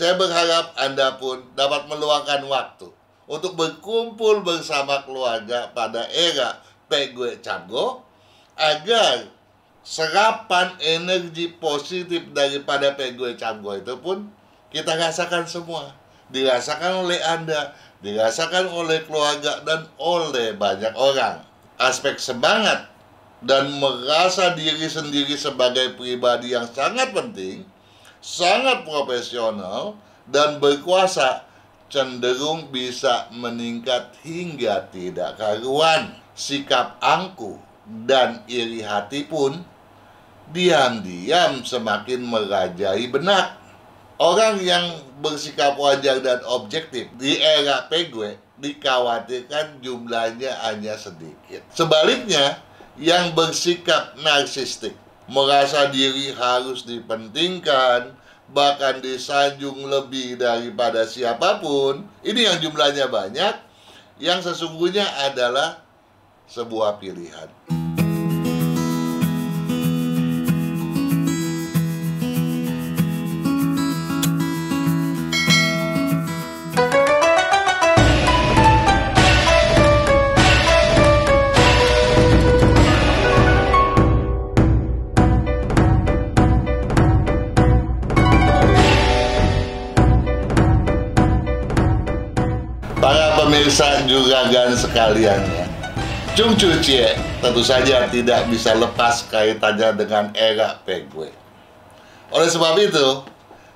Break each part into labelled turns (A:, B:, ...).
A: Saya berharap Anda pun dapat meluangkan waktu untuk berkumpul bersama keluarga pada era Pegue Cabgo agar serapan energi positif daripada Pegue Cabgo itu pun kita rasakan semua. Dirasakan oleh Anda, dirasakan oleh keluarga, dan oleh banyak orang. Aspek semangat dan merasa diri sendiri sebagai pribadi yang sangat penting, sangat profesional, dan berkuasa cenderung bisa meningkat hingga tidak karuan. Sikap angkuh dan iri hati pun diam-diam semakin merajai benak. Orang yang bersikap wajar dan objektif di era Pegue dikhawatirkan jumlahnya hanya sedikit. Sebaliknya, yang bersikap narsistik, merasa diri harus dipentingkan, bahkan disanjung lebih daripada siapapun, ini yang jumlahnya banyak, yang sesungguhnya adalah sebuah pilihan. Para pemirsa juragan sekalian ya, Chung Chu Chie tentu saja tidak bisa lepas kaitannya dengan era Pegue. Oleh sebab itu,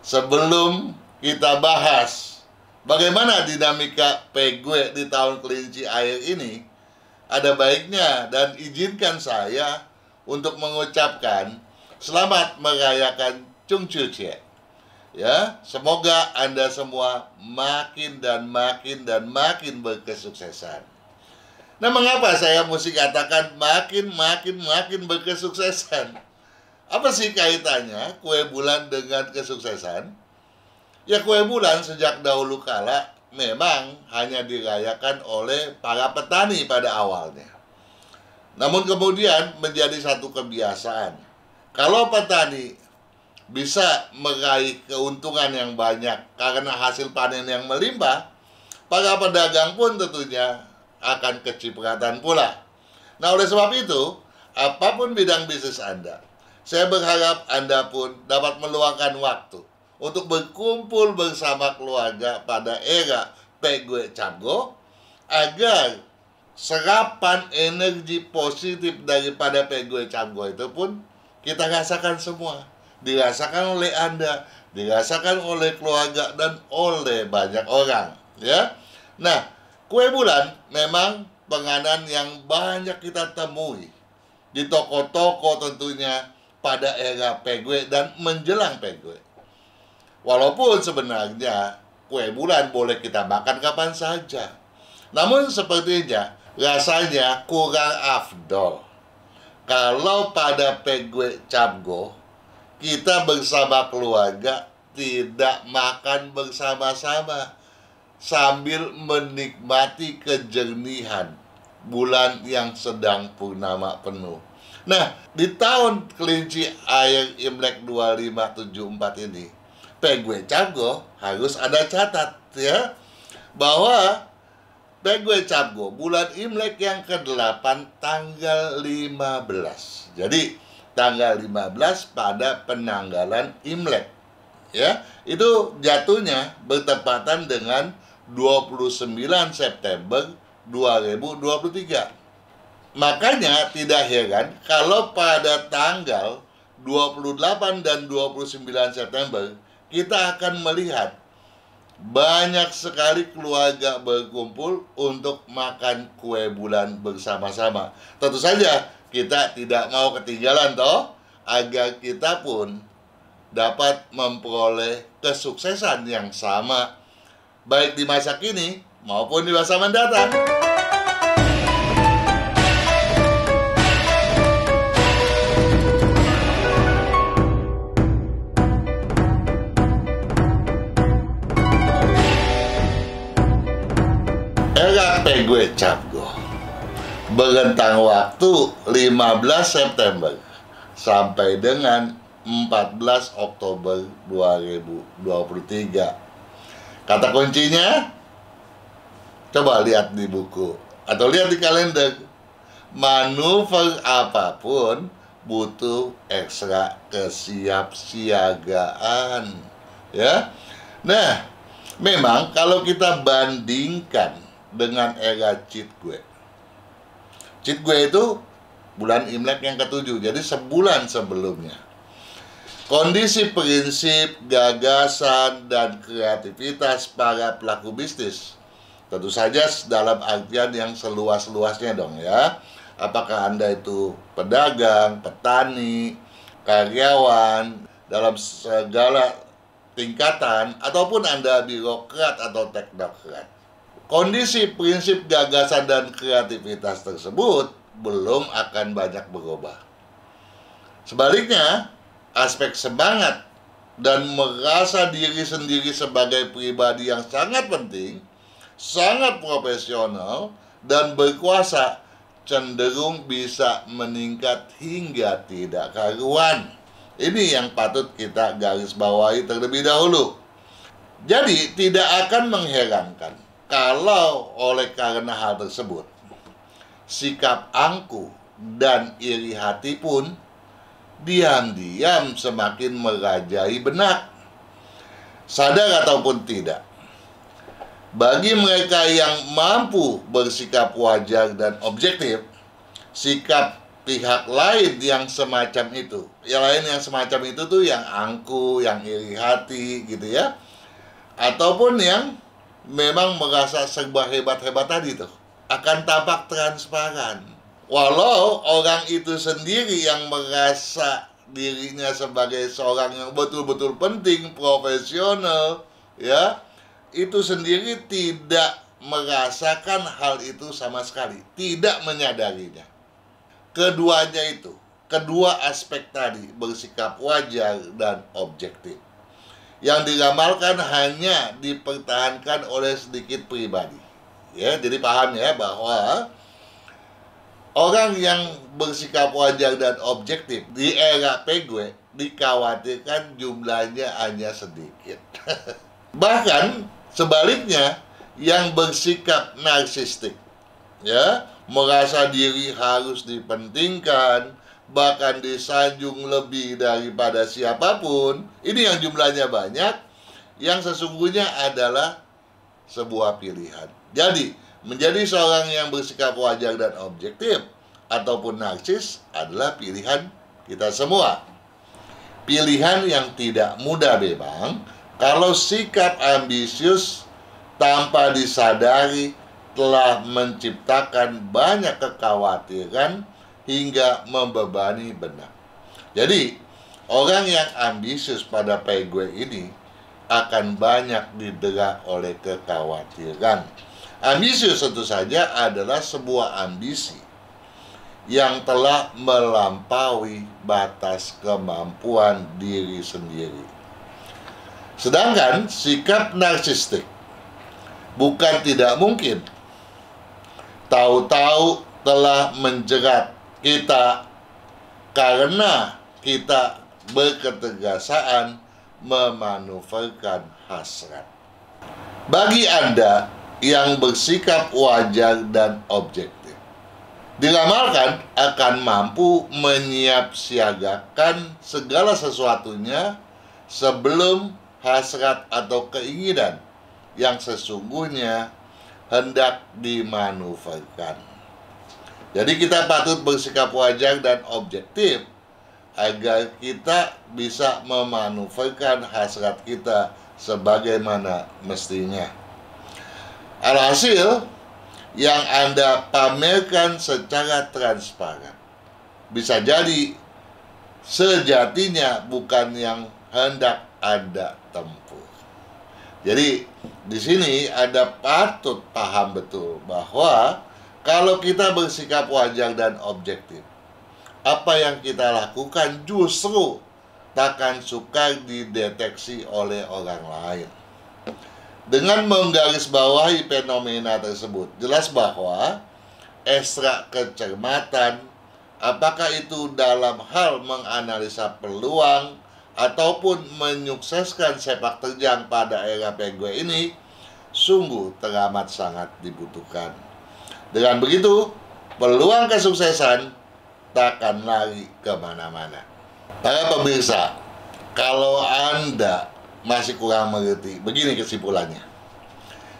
A: sebelum kita bahas bagaimana dinamika Pegue di tahun kelinci air ini, ada baiknya dan izinkan saya untuk mengucapkan selamat merayakan Chung Chu Chie. Ya, semoga Anda semua makin berkesuksesan. Nah, mengapa saya mesti katakan makin berkesuksesan? Apa sih kaitannya kue bulan dengan kesuksesan? Ya, kue bulan sejak dahulu kala memang hanya dirayakan oleh para petani pada awalnya. Namun kemudian menjadi satu kebiasaan. Kalau petani bisa meraih keuntungan yang banyak karena hasil panen yang melimpah, para pedagang pun tentunya akan kecipratan pula. Nah, oleh sebab itu, apapun bidang bisnis Anda, saya berharap Anda pun dapat meluangkan waktu untuk berkumpul bersama keluarga pada era Pegue Cabgo agar serapan energi positif daripada Pegue Cabgo itu pun kita rasakan semua. Dirasakan oleh Anda, dirasakan oleh keluarga, dan oleh banyak orang, ya. Nah, kue bulan memang penganan yang banyak kita temui di toko-toko tentunya pada era Pegue dan menjelang Pegue. Walaupun sebenarnya kue bulan boleh kita makan kapan saja, namun sepertinya rasanya kurang afdol kalau pada Pegue Cabgo kita bersama keluarga tidak makan bersama-sama sambil menikmati kejernihan bulan yang sedang purnama penuh. Nah, di tahun kelinci air Imlek 2574 ini, Pegue Cabgo harus ada catat ya, bahwa Pegue Cabgo bulan Imlek yang ke-8 tanggal 15. Jadi tanggal 15 pada penanggalan Imlek. Ya, itu jatuhnya bertepatan dengan 29 September 2023. Makanya tidak heran kalau pada tanggal 28 dan 29 September kita akan melihat banyak sekali keluarga berkumpul untuk makan kue bulan bersama-sama. Tentu saja kita tidak mau ketinggalan toh, agar kita pun dapat memperoleh kesuksesan yang sama baik di masa kini maupun di masa mendatang. Era Pegue Cabgo berentang waktu 15 September sampai dengan 14 Oktober 2023. Kata kuncinya, coba lihat di buku atau lihat di kalender. Manuver apapun butuh ekstra kesiapsiagaan, ya. Nah, memang kalau kita bandingkan dengan era cheat gue itu bulan Imlek yang ke-7, jadi sebulan sebelumnya. Kondisi prinsip, gagasan, dan kreativitas para pelaku bisnis tentu saja dalam artian yang seluas-luasnya dong ya. Apakah Anda itu pedagang, petani, karyawan, dalam segala tingkatan, ataupun Anda birokrat atau teknokrat. Kondisi prinsip, gagasan, dan kreativitas tersebut belum akan banyak berubah. Sebaliknya, aspek semangat dan merasa diri sendiri sebagai pribadi yang sangat penting, sangat profesional, dan berkuasa cenderung bisa meningkat hingga tidak karuan. Ini yang patut kita garis bawahi terlebih dahulu. Jadi tidak akan mengherankan kalau oleh karena hal tersebut, sikap angkuh dan iri hati pun diam-diam semakin merajai benak. Sadar ataupun tidak, bagi mereka yang mampu bersikap wajar dan objektif, sikap pihak lain yang semacam itu, tuh yang angkuh, yang iri hati gitu ya, ataupun yang memang merasa serba hebat-hebat tadi tuh, akan tampak transparan. Walau orang itu sendiri yang merasa dirinya sebagai seorang yang betul-betul penting, profesional, ya, itu sendiri tidak merasakan hal itu sama sekali, tidak menyadarinya. Keduanya itu, kedua aspek tadi, bersikap wajar dan objektif, yang diramalkan hanya dipertahankan oleh sedikit pribadi. Ya, jadi paham ya bahwa orang yang bersikap wajar dan objektif di era PG dikhawatirkan jumlahnya hanya sedikit. Bahkan sebaliknya, yang bersikap narsistik, ya, merasa diri harus dipentingkan, bahkan disanjung lebih daripada siapapun, ini yang jumlahnya banyak, yang sesungguhnya adalah sebuah pilihan. Jadi, menjadi seorang yang bersikap wajar dan objektif ataupun narsis adalah pilihan kita semua. Pilihan yang tidak mudah memang, kalau sikap ambisius tanpa disadari telah menciptakan banyak kekhawatiran hingga membebani benak. Jadi, orang yang ambisius pada PG ini akan banyak didera oleh kekhawatiran. Ambisius tentu saja adalah sebuah ambisi yang telah melampaui batas kemampuan diri sendiri. Sedangkan sikap narsistik bukan tidak mungkin tahu-tahu telah menjerat kita karena kita berketegasan memanuverkan hasrat. Bagi Anda yang bersikap wajar dan objektif, diramalkan akan mampu menyiapsiagakan segala sesuatunya sebelum hasrat atau keinginan yang sesungguhnya hendak dimanuverkan. Jadi kita patut bersikap wajar dan objektif agar kita bisa memanuverkan hasrat kita sebagaimana mestinya. Alhasil, yang Anda pamerkan secara transparan bisa jadi sejatinya bukan yang hendak Anda tempuh. Jadi, di sini Anda patut paham betul bahwa kalau kita bersikap wajar dan objektif, apa yang kita lakukan justru takkan sukar dideteksi oleh orang lain. Dengan menggarisbawahi fenomena tersebut, jelas bahwa ekstra kecermatan, apakah itu dalam hal menganalisa peluang ataupun menyukseskan sepak terjang pada era Pegue ini, sungguh teramat sangat dibutuhkan. Dengan begitu, peluang kesuksesan takkan lari kemana-mana. Para pemirsa, kalau Anda masih kurang mengerti, begini kesimpulannya.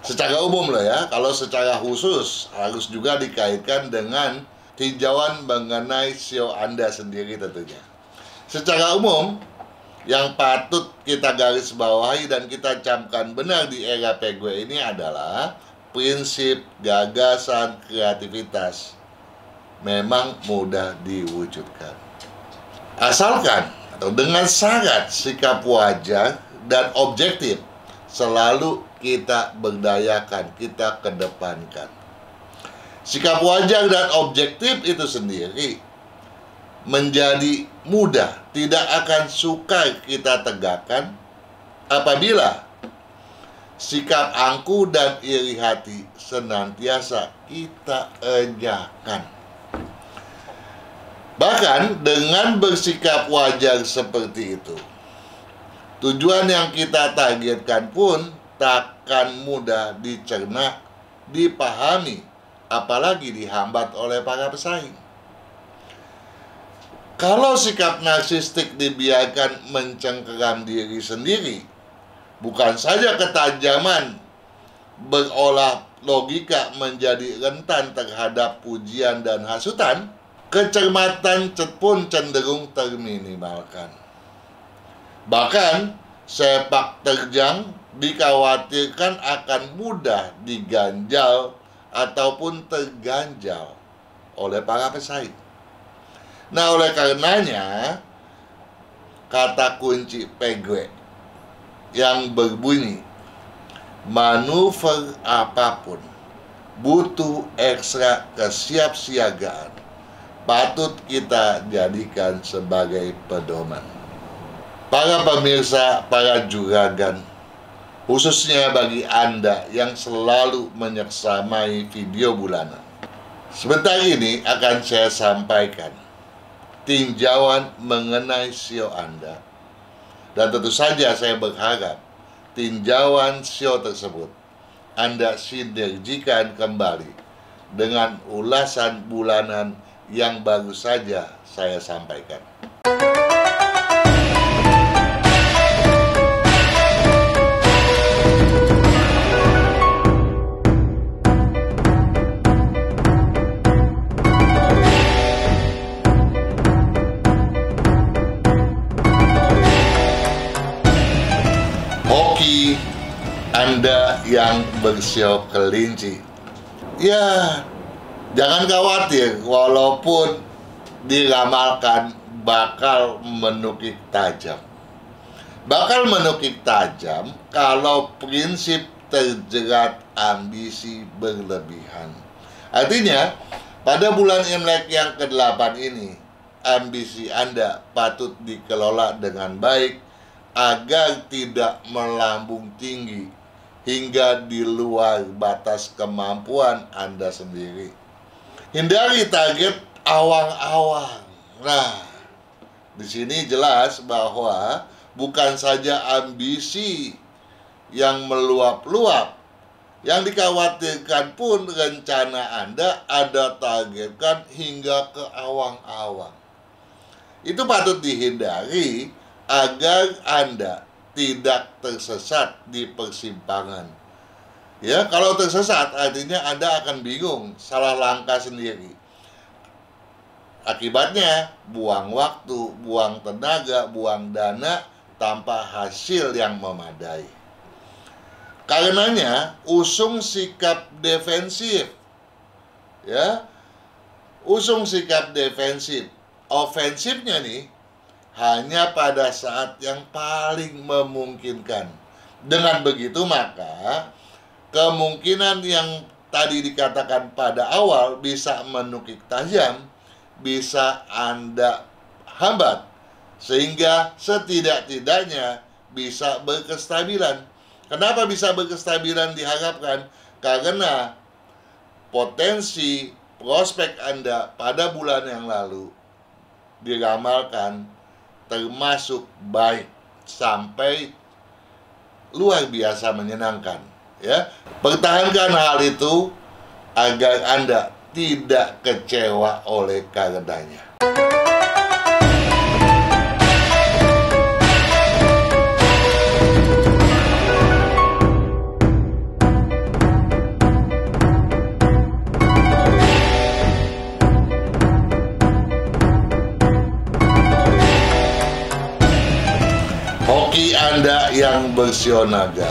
A: Secara umum loh ya, kalau secara khusus harus juga dikaitkan dengan tinjauan mengenai SEO Anda sendiri tentunya. Secara umum, yang patut kita garis bawahi dan kita camkan benar di era Pegue ini adalah prinsip, gagasan, kreativitas memang mudah diwujudkan. Asalkan atau dengan syarat sikap wajar dan objektif selalu kita berdayakan, kita kedepankan. Sikap wajar dan objektif itu sendiri menjadi mudah, tidak akan sukar kita tegakkan apabila sikap angkuh dan iri hati senantiasa kita ejakan. Bahkan dengan bersikap wajar seperti itu, tujuan yang kita targetkan pun takkan mudah dicerna, dipahami, apalagi dihambat oleh para pesaing. Kalau sikap narsistik dibiarkan mencengkeram diri sendiri, bukan saja ketajaman berolah logika menjadi rentan terhadap pujian dan hasutan, kecermatan pun cenderung terminimalkan. Bahkan sepak terjang dikhawatirkan akan mudah diganjal ataupun terganjal oleh para pesaing. Nah, oleh karenanya kata kunci Pegue yang berbunyi manuver apapun butuh ekstra kesiapsiagaan patut kita jadikan sebagai pedoman. Para pemirsa, para juragan, khususnya bagi Anda yang selalu menyersamai video bulanan, sebentar ini akan saya sampaikan tinjauan mengenai SEO Anda. Dan tentu saja saya berharap tinjauan SEO tersebut Anda sinergikan kembali dengan ulasan bulanan yang baru saja saya sampaikan. Hoki Anda yang bersio kelinci, ya jangan khawatir walaupun diramalkan bakal menukik tajam. Bakal menukik tajam kalau prinsip terjerat ambisi berlebihan. Artinya, pada bulan Imlek yang ke-8 ini, ambisi Anda patut dikelola dengan baik agar tidak melambung tinggi hingga di luar batas kemampuan Anda sendiri. Hindari target awang-awang. Nah, di sini jelas bahwa bukan saja ambisi yang meluap-luap, yang dikhawatirkan pun rencana Anda ada targetkan hingga ke awang-awang. Itu patut dihindari agar Anda tidak tersesat di persimpangan. Ya, kalau tersesat artinya Anda akan bingung, salah langkah sendiri. Akibatnya buang waktu, buang tenaga, buang dana tanpa hasil yang memadai. Karenanya usung sikap defensif. Ya. Usung sikap defensif. Ofensifnya nih hanya pada saat yang paling memungkinkan. Dengan begitu maka kemungkinan yang tadi dikatakan pada awal bisa menukik tajam bisa Anda hambat sehingga setidak-tidaknya bisa berkestabilan. Kenapa bisa berkestabilan diharapkan? Karena potensi prospek Anda pada bulan yang lalu diramalkan termasuk baik sampai luar biasa menyenangkan, ya. Pertahankan hal itu agar Anda tidak kecewa oleh karenanya. Hoki Anda yang bersio naga,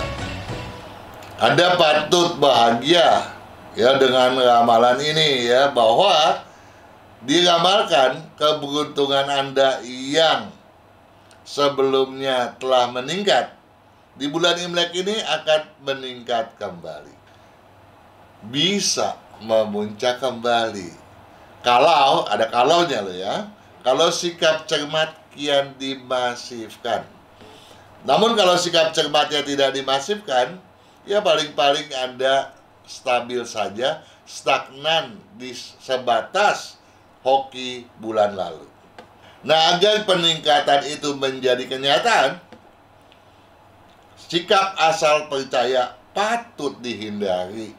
A: Anda patut bahagia ya dengan ramalan ini ya, bahwa diramalkan keberuntungan Anda yang sebelumnya telah meningkat di bulan Imlek ini akan meningkat kembali, bisa memuncak kembali kalau ada kalaunya loh ya, kalau sikap cermat kian dimasifkan. Namun kalau sikap cermatnya tidak dimasifkan, ya paling-paling Anda stabil saja, stagnan di sebatas hoki bulan lalu. Nah, agar peningkatan itu menjadi kenyataan, sikap asal percaya patut dihindari.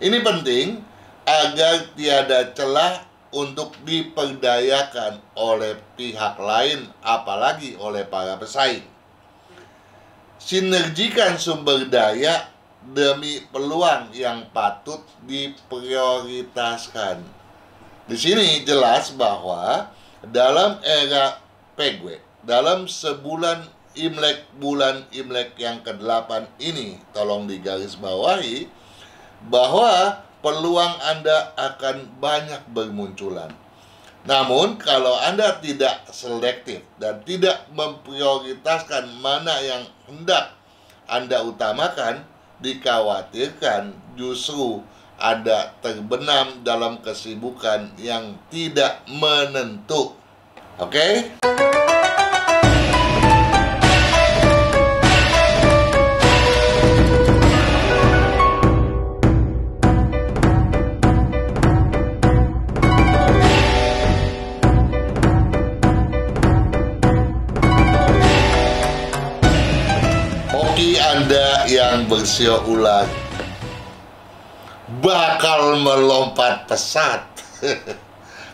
A: Ini penting agar tiada celah untuk diperdayakan oleh pihak lain, apalagi oleh para pesaing. Sinergikan sumber daya demi peluang yang patut diprioritaskan. Di sini jelas bahwa dalam era PGW, dalam sebulan Imlek, bulan Imlek yang ke-8 ini, tolong digarisbawahi bahwa peluang Anda akan banyak bermunculan. Namun kalau Anda tidak selektif dan tidak memprioritaskan mana yang hendak Anda utamakan, dikhawatirkan justru Anda terbenam dalam kesibukan yang tidak menentu. Oke? Anda yang bersio ular bakal melompat pesat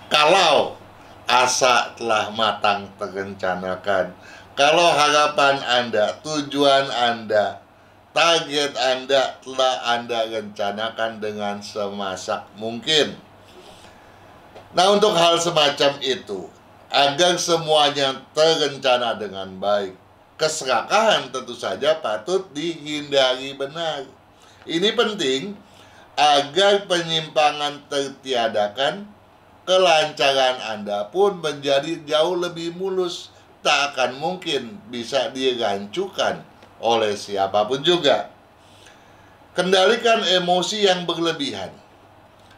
A: kalau asa telah matang terencanakan. Kalau harapan Anda, tujuan Anda, target Anda telah Anda rencanakan dengan semasak mungkin. Nah, untuk hal semacam itu, agar semuanya terencana dengan baik, keserakahan tentu saja patut dihindari benar. Ini penting agar penyimpangan tertiadakan, kelancaran Anda pun menjadi jauh lebih mulus. Tak akan mungkin bisa dirancukan oleh siapapun juga. Kendalikan emosi yang berlebihan.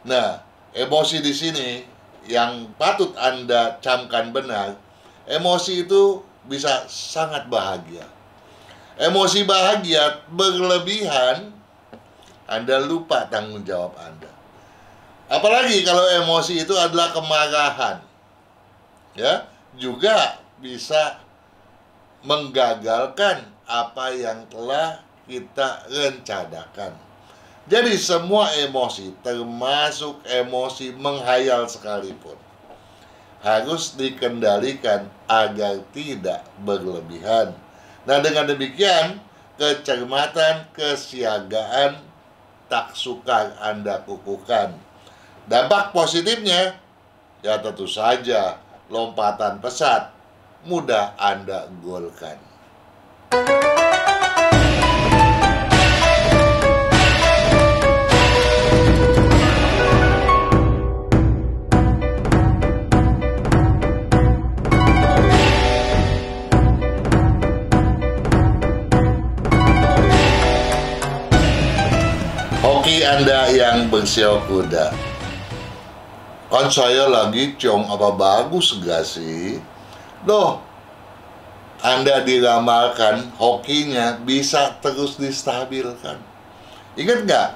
A: Nah, emosi di sini yang patut Anda camkan benar, emosi itu bisa sangat bahagia. Emosi bahagia berlebihan, Anda lupa tanggung jawab Anda. Apalagi kalau emosi itu adalah kemarahan, ya, juga bisa menggagalkan apa yang telah kita rencanakan. Jadi semua emosi, termasuk emosi menghayal sekalipun, harus dikendalikan agar tidak berlebihan. Nah, dengan demikian, kecermatan, kesiagaan tak sukar Anda kukuhkan. Dampak positifnya, ya tentu saja lompatan pesat mudah Anda golkan. Hoki Anda yang bersio kuda, kan saya lagi ciong apa bagus gak sih? Loh, Anda diramalkan hokinya bisa terus distabilkan. Ingat nggak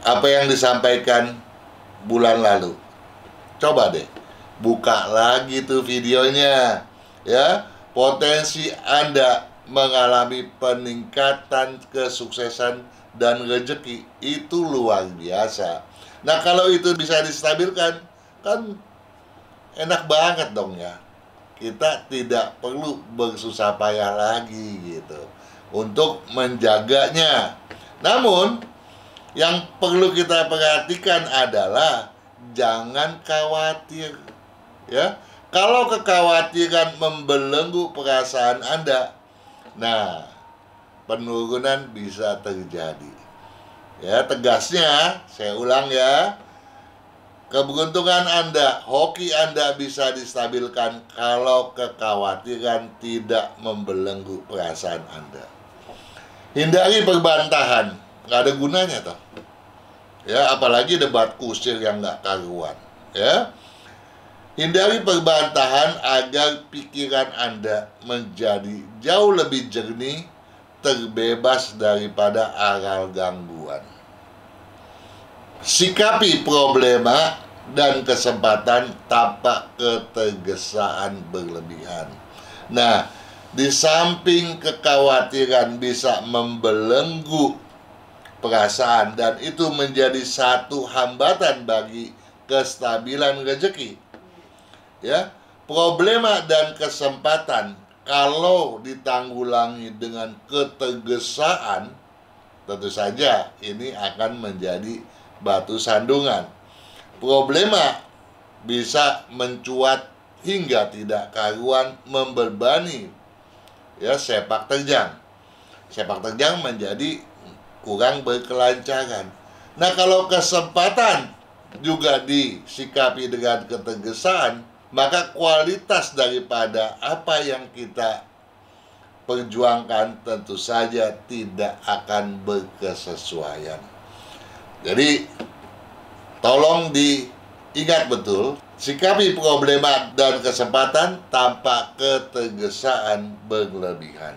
A: apa yang disampaikan bulan lalu. Coba deh, buka lagi tuh videonya, ya. Potensi Anda mengalami peningkatan kesuksesan dan rezeki itu luar biasa. Nah, kalau itu bisa distabilkan, kan enak banget dong ya. Kita tidak perlu bersusah payah lagi gitu untuk menjaganya. Namun, yang perlu kita perhatikan adalah jangan khawatir, ya. Kalau kekhawatiran membelenggu perasaan Anda, nah, penurunan bisa terjadi. Ya, tegasnya, saya ulang ya, keberuntungan Anda, hoki Anda bisa distabilkan kalau kekhawatiran tidak membelenggu perasaan Anda. Hindari perbantahan, nggak ada gunanya toh. Ya, apalagi debat kusir yang nggak karuan. Ya, hindari perbantahan agar pikiran Anda menjadi jauh lebih jernih, terbebas daripada aral gangguan. Sikapi problema dan kesempatan tanpa ketergesaan berlebihan. Nah, di samping kekhawatiran bisa membelenggu perasaan dan itu menjadi satu hambatan bagi kestabilan rezeki. Ya, problema dan kesempatan kalau ditanggulangi dengan ketergesaan, tentu saja ini akan menjadi batu sandungan. Problema bisa mencuat hingga tidak karuan membebani ya sepak terjang. Sepak terjang menjadi kurang berkelancaran. Nah, kalau kesempatan juga disikapi dengan ketergesaan, maka kualitas daripada apa yang kita perjuangkan tentu saja tidak akan berkesesuaian. Jadi, tolong diingat betul, sikapi problema dan kesempatan tanpa ketergesaan berlebihan.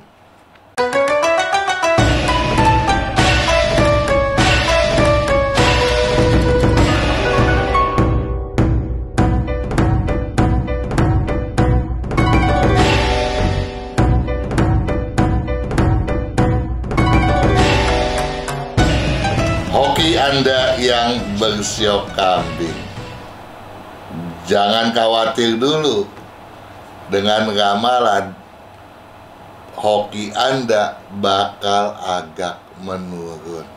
A: Hoki Anda yang bersiok kambing, jangan khawatir dulu dengan ramalan hoki Anda bakal agak menurun.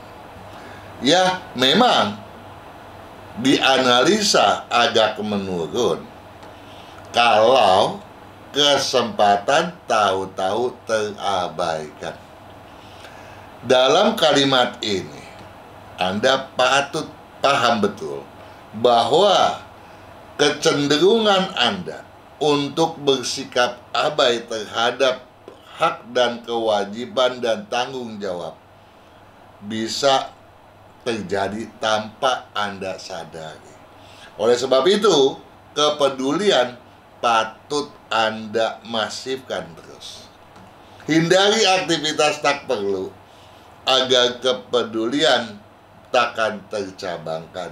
A: Ya, memang dianalisa agak menurun kalau kesempatan tahu-tahu terabaikan. Dalam kalimat ini Anda patut paham betul bahwa kecenderungan Anda untuk bersikap abai terhadap hak dan kewajiban dan tanggung jawab bisa terjadi tanpa Anda sadari. Oleh sebab itu, kepedulian patut Anda masifkan terus. Hindari aktivitas tak perlu agar kepedulian takkan tercabangkan.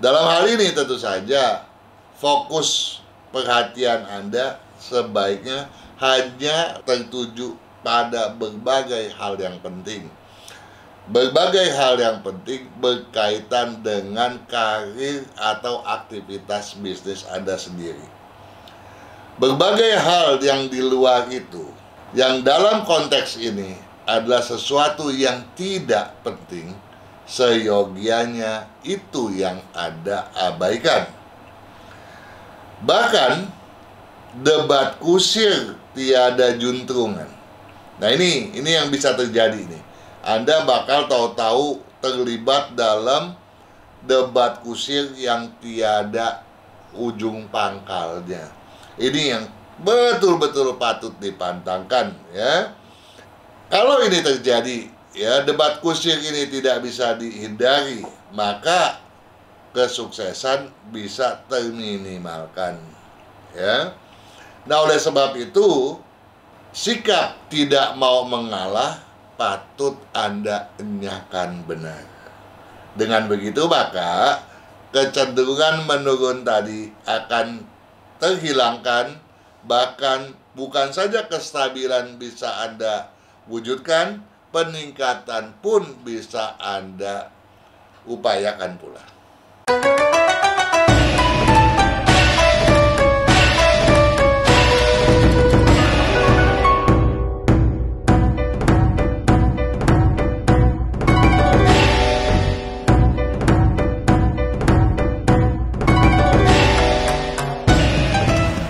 A: Dalam hal ini tentu saja fokus perhatian Anda sebaiknya hanya tertuju pada berbagai hal yang penting. Berbagai hal yang penting berkaitan dengan karir atau aktivitas bisnis Anda sendiri. Berbagai hal yang di luar itu, yang dalam konteks ini adalah sesuatu yang tidak penting, seyogianya itu yang Anda abaikan. Bahkan debat kusir tiada juntrungan. Nah, ini yang bisa terjadi nih. Anda bakal tahu-tahu terlibat dalam debat kusir yang tiada ujung pangkalnya. Ini yang betul-betul patut dipantangkan ya. Kalau ini terjadi, ya, debat kusir ini tidak bisa dihindari, maka kesuksesan bisa terminimalkan. Ya. Nah, oleh sebab itu, sikap tidak mau mengalah patut Anda enyahkan benar. Dengan begitu, maka kecenderungan menurun tadi akan terhilangkan, bahkan bukan saja kestabilan bisa Anda wujudkan, peningkatan pun bisa Anda upayakan pula.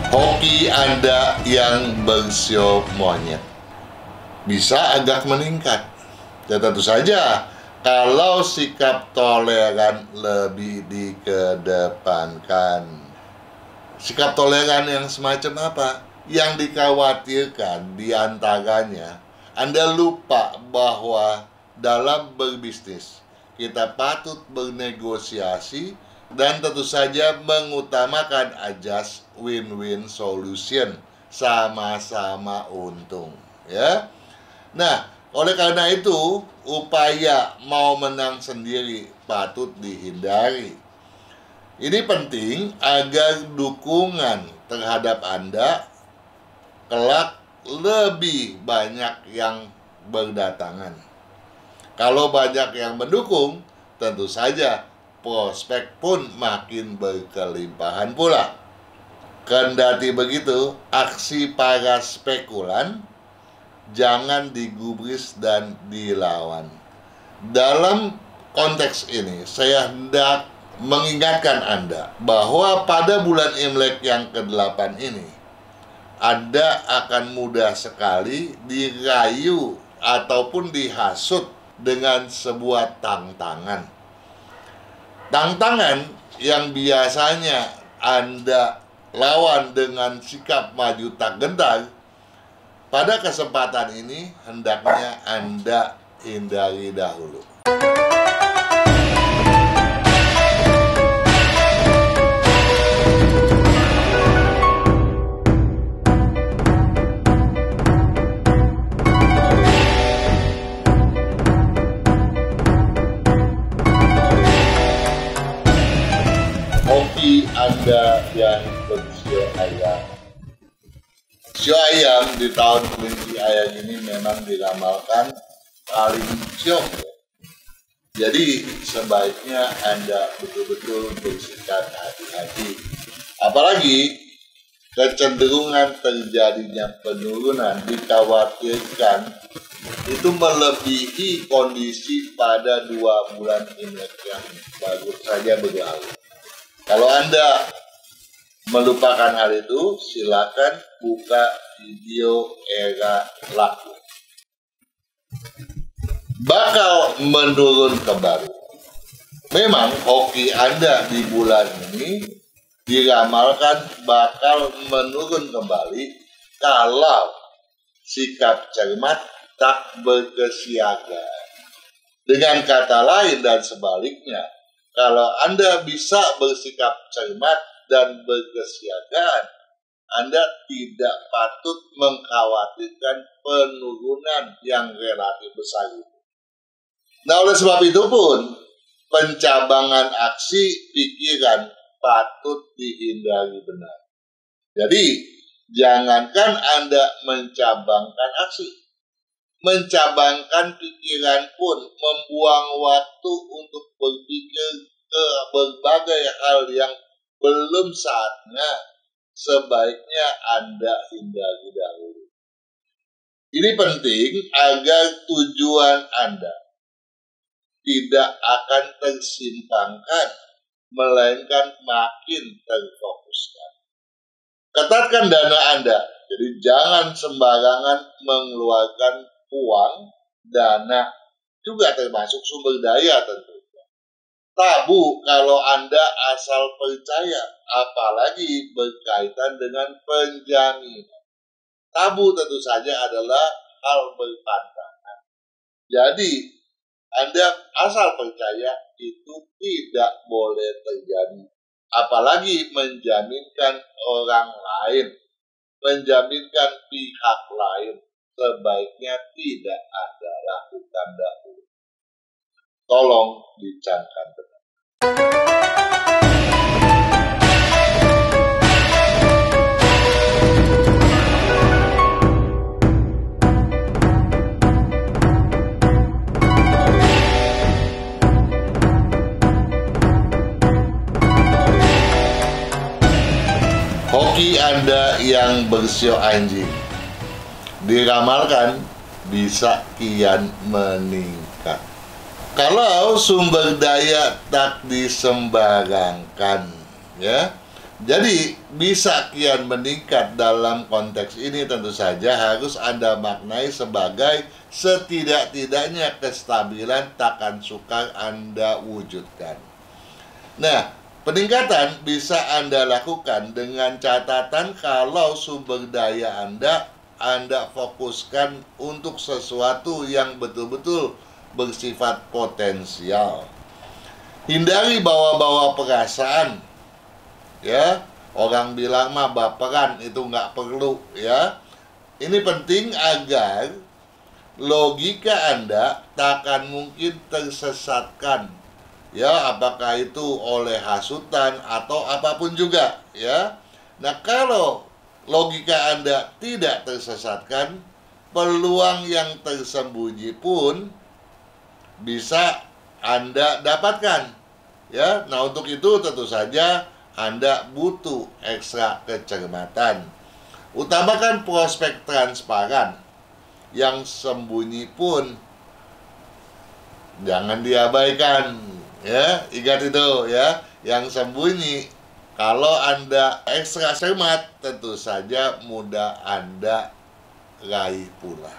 A: Hoki Anda yang bersio monyet bisa agak meningkat. Ya tentu saja kalau sikap toleran lebih dikedepankan. Sikap toleran yang semacam apa? Yang dikhawatirkan diantaranya, Anda lupa bahwa dalam berbisnis kita patut bernegosiasi dan tentu saja mengutamakan ajas win-win solution, sama-sama untung, ya. Nah, oleh karena itu, upaya mau menang sendiri patut dihindari. Ini penting agar dukungan terhadap Anda kelak lebih banyak yang berdatangan. Kalau banyak yang mendukung, tentu saja prospek pun makin berkelimpahan pula. Kendati begitu, aksi para spekulan jangan digubris dan dilawan. Dalam konteks ini, saya hendak mengingatkan Anda bahwa pada bulan Imlek yang ke-8 ini, Anda akan mudah sekali dirayu ataupun dihasut dengan sebuah tantangan. Tantangan yang biasanya Anda lawan dengan sikap maju tak gentar, pada kesempatan ini hendaknya Anda hindari dahulu. Hoki Anda yang bersio ayam. Sio ayam di tahun kelinci ayam ini memang diramalkan paling syok, ya. Jadi sebaiknya Anda betul-betul bersikap hati-hati. Apalagi kecenderungan terjadinya penurunan dikhawatirkan itu melebihi kondisi pada 2 bulan Imlek yang baru saja berlalu. Kalau Anda melupakan hal itu, silakan buka video era laku. Bakal menurun kembali. Memang hoki Anda di bulan ini diramalkan bakal menurun kembali kalau sikap cermat tak berkesiagaan. Dengan kata lain dan sebaliknya, kalau Anda bisa bersikap cermat dan berkesiagaan, Anda tidak patut mengkhawatirkan penurunan yang relatif besar itu. Nah, oleh sebab itu pun, pencabangan aksi pikiran patut dihindari benar. Jadi, jangankan Anda mencabangkan aksi, mencabangkan pikiran pun membuang waktu untuk berpikir ke berbagai hal yang belum saatnya, sebaiknya Anda hindari dahulu. Ini penting agar tujuan Anda tidak akan tersimpangkan, melainkan makin terfokuskan. Ketatkan dana Anda, jadi jangan sembarangan mengeluarkan uang, dana, juga termasuk sumber daya tentunya. Tabu kalau Anda asal percaya, apalagi berkaitan dengan penjaminan. Tabu tentu saja adalah hal berpantangan. Jadi, Anda asal percaya itu tidak boleh terjadi. Apalagi menjaminkan orang lain, menjaminkan pihak lain, sebaiknya tidak Anda lakukan dahulu. Tolong dicamkan benar. Hoki Anda yang bersio anjing diramalkan bisa kian meningkat kalau sumber daya tak disembarangkan, ya. Jadi bisa kian meningkat dalam konteks ini tentu saja harus Anda maknai sebagai setidak-tidaknya kestabilan takkan sukar Anda wujudkan. Nah, peningkatan bisa Anda lakukan dengan catatan kalau sumber daya Anda fokuskan untuk sesuatu yang betul-betul bersifat potensial. Hindari bawa-bawa perasaan. Ya, orang bilang mah baperan itu nggak perlu, ya. Ini penting agar logika Anda takkan mungkin tersesatkan, ya, apakah itu oleh hasutan atau apapun juga, ya. Nah, kalau logika Anda tidak tersesatkan, peluang yang tersembunyi pun bisa Anda dapatkan, ya. Nah, untuk itu tentu saja Anda butuh ekstra kecermatan. Utamakan prospek transparan. Yang sembunyi pun jangan diabaikan, ya. Ingat itu, ya. Yang sembunyi, kalau Anda ekstra cermat, tentu saja mudah Anda raih pula.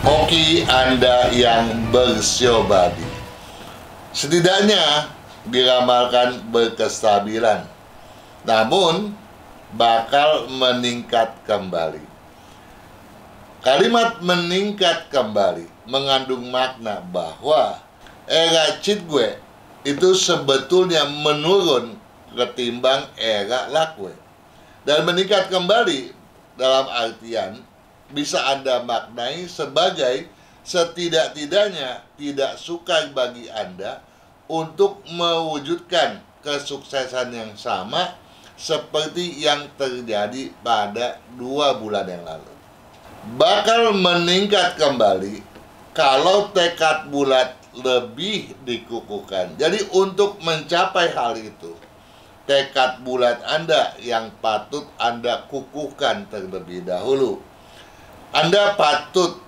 A: Hoki Anda yang bersio babi setidaknya diramalkan berkestabilan, namun bakal meningkat kembali. Kalimat meningkat kembali mengandung makna bahwa era cheat gue itu sebetulnya menurun ketimbang era luck gue. Dan meningkat kembali dalam artian bisa Anda maknai sebagai setidak-tidaknya tidak sukar bagi Anda untuk mewujudkan kesuksesan yang sama seperti yang terjadi pada 2 bulan yang lalu. Bakal meningkat kembali kalau tekad bulat lebih dikukuhkan. Jadi untuk mencapai hal itu, tekad bulat Anda yang patut Anda kukuhkan terlebih dahulu. Anda patut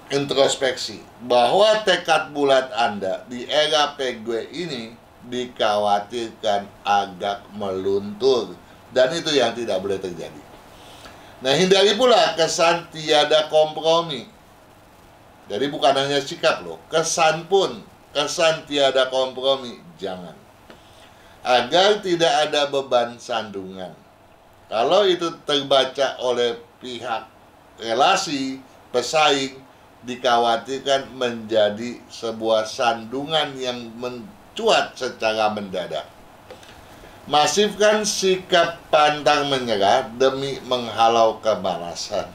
A: introspeksi bahwa tekad bulat Anda di era PG ini dikhawatirkan agak meluntur, dan itu yang tidak boleh terjadi. Nah, hindari pula kesan tiada kompromi. Jadi bukan hanya sikap loh, kesan pun, kesan tiada kompromi, jangan. Agar tidak ada beban sandungan. Kalau itu terbaca oleh pihak relasi, pesaing, dikhawatirkan menjadi sebuah sandungan yang mencuat secara mendadak. Masifkan sikap pantang menyerah demi menghalau kemalasan.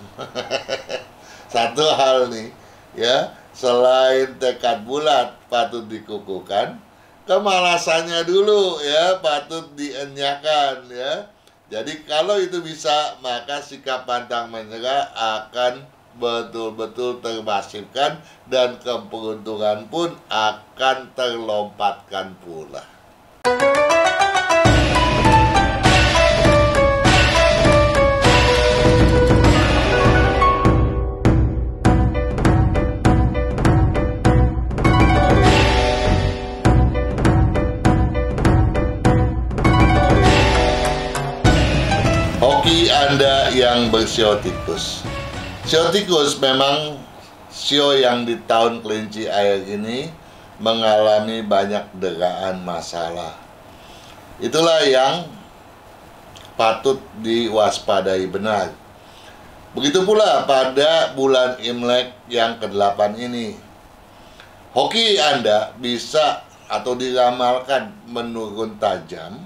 A: Satu hal nih, ya, selain tekad bulat patut dikukuhkan, kemalasannya dulu, ya, patut dienyakan, ya. Jadi kalau itu bisa, maka sikap pantang menyerah akan betul-betul termasifkan dan keberuntungan pun akan terlompatkan pula. Hoki Anda yang bersio tikus. Sio tikus memang sio yang di tahun kelinci air ini mengalami banyak deraan masalah. Itulah yang patut diwaspadai benar. Begitu pula pada bulan Imlek yang ke-8 ini. Hoki Anda bisa atau diramalkan menurun tajam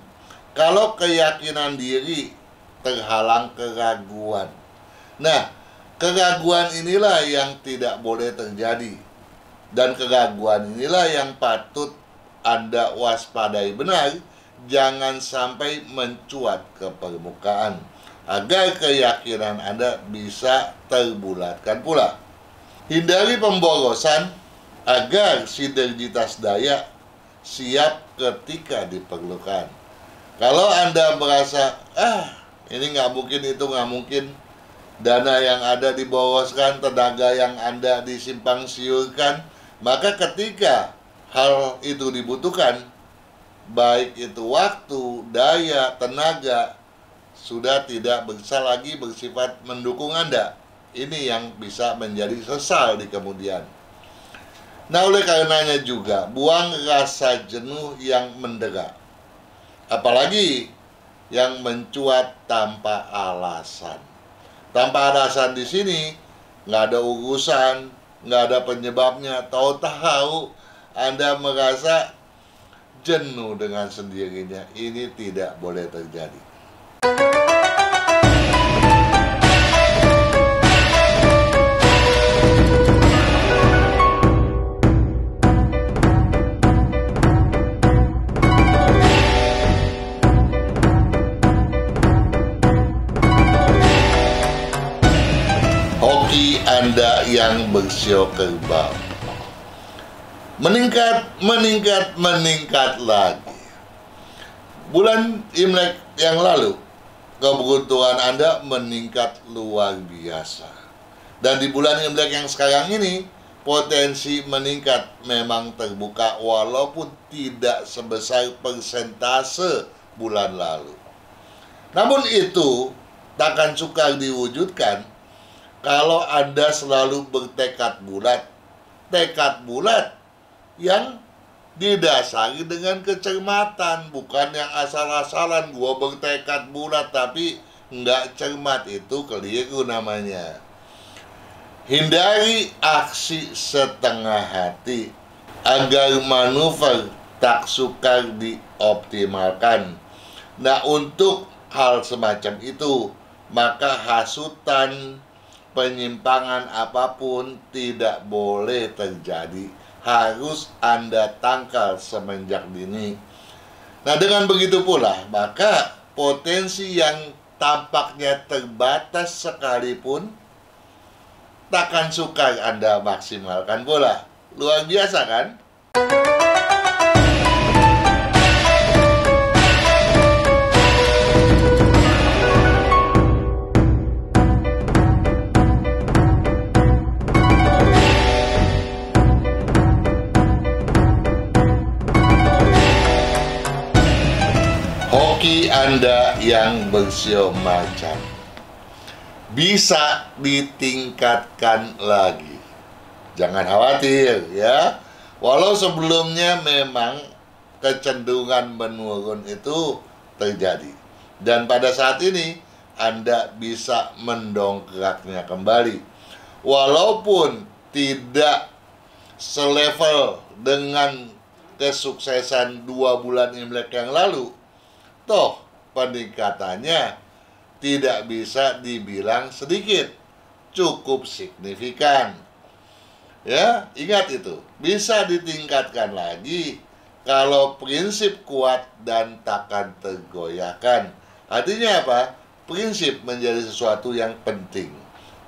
A: kalau keyakinan diri terhalang keraguan. Nah, keraguan inilah yang tidak boleh terjadi. Dan keraguan inilah yang patut Anda waspadai benar, jangan sampai mencuat ke permukaan, agar keyakinan Anda bisa terbulatkan pula. Hindari pemborosan agar sinergitas daya siap ketika diperlukan. Kalau Anda merasa, ini nggak mungkin, itu nggak mungkin, dana yang ada diboroskan, tenaga yang Anda disimpang siurkan, maka ketika hal itu dibutuhkan, baik itu waktu, daya, tenaga, sudah tidak bisa lagi bersifat mendukung Anda. Ini yang bisa menjadi sesal di kemudian. Nah, oleh karenanya juga, buang rasa jenuh yang mendera. Apalagi yang mencuat tanpa alasan. Tanpa alasan di sini, nggak ada urusan, nggak ada penyebabnya. Tahu-tahu Anda merasa jenuh dengan sendirinya. Ini tidak boleh terjadi. Hoki Anda yang bersio kerbau meningkat lagi. Bulan Imlek yang lalu, keberuntungan Anda meningkat luar biasa. Dan di bulan Imlek yang sekarang ini, potensi meningkat memang terbuka walaupun tidak sebesar persentase bulan lalu. Namun itu takkan sukar diwujudkan kalau Anda selalu bertekad bulat. Tekad bulat yang didasari dengan kecermatan, bukan yang asal-asalan. Gua bertekad bulat tapi nggak cermat, itu keliru namanya. Hindari aksi setengah hati agar manuver tak sukar dioptimalkan. Nah, untuk hal semacam itu, maka hasutan, penyimpangan apapun tidak boleh terjadi. Harus Anda tangkal semenjak dini. Nah, dengan begitu pula, maka potensi yang tampaknya terbatas sekalipun takkan sukar Anda maksimalkan pula. Luar biasa kan? Hoki Anda yang bersio macan bisa ditingkatkan lagi. Jangan khawatir ya. Walau sebelumnya memang kecenderungan menurun itu terjadi. Dan pada saat ini Anda bisa mendongkraknya kembali. Walaupun tidak selevel dengan kesuksesan 2 bulan Imlek yang lalu, toh peningkatannya tidak bisa dibilang sedikit, cukup signifikan. Ya, ingat itu, bisa ditingkatkan lagi kalau prinsip kuat dan takkan tergoyahkan. Artinya apa? Prinsip menjadi sesuatu yang penting.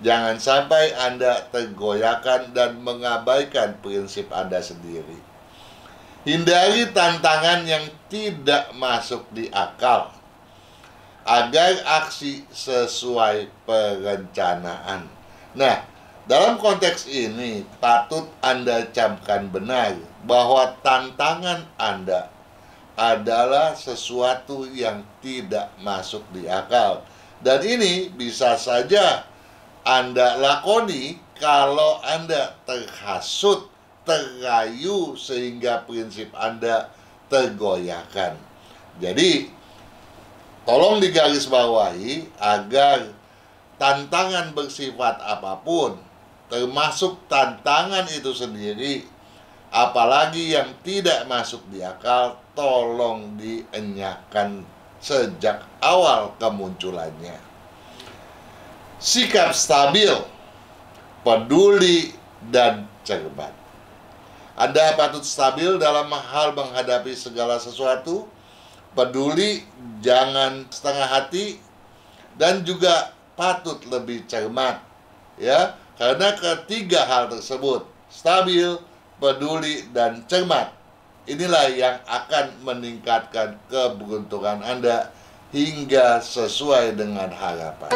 A: Jangan sampai Anda tergoyahkan dan mengabaikan prinsip Anda sendiri. Hindari tantangan yang tidak masuk di akal agar aksi sesuai perencanaan. Nah, dalam konteks ini patut Anda camkan benar bahwa tantangan Anda adalah sesuatu yang tidak masuk di akal. Dan ini bisa saja Anda lakoni kalau Anda terhasut, terayu sehingga prinsip Anda tergoyahkan. Jadi, tolong digarisbawahi agar tantangan bersifat apapun, termasuk tantangan itu sendiri, apalagi yang tidak masuk di akal, tolong dienyahkan sejak awal kemunculannya. Sikap stabil, peduli, dan cermat. Anda patut stabil dalam hal menghadapi segala sesuatu, peduli, jangan setengah hati, dan juga patut lebih cermat. Ya, karena ketiga hal tersebut, stabil, peduli, dan cermat, inilah yang akan meningkatkan keberuntungan Anda hingga sesuai dengan harapan.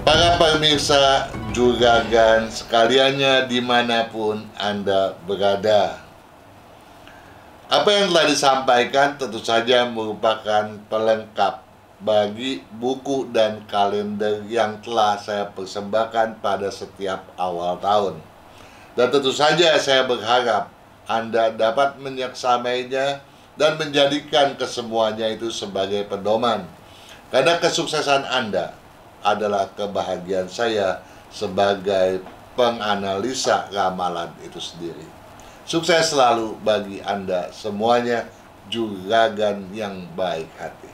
A: Para pemirsa Juragan sekaliannya dimanapun Anda berada, apa yang telah disampaikan tentu saja merupakan pelengkap bagi buku dan kalender yang telah saya persembahkan pada setiap awal tahun. Dan tentu saja saya berharap Anda dapat menyaksamainya dan menjadikan kesemuanya itu sebagai pedoman. Karena kesuksesan Anda adalah kebahagiaan saya sebagai penganalisa ramalan itu sendiri. Sukses selalu bagi Anda semuanya, juragan yang baik hati.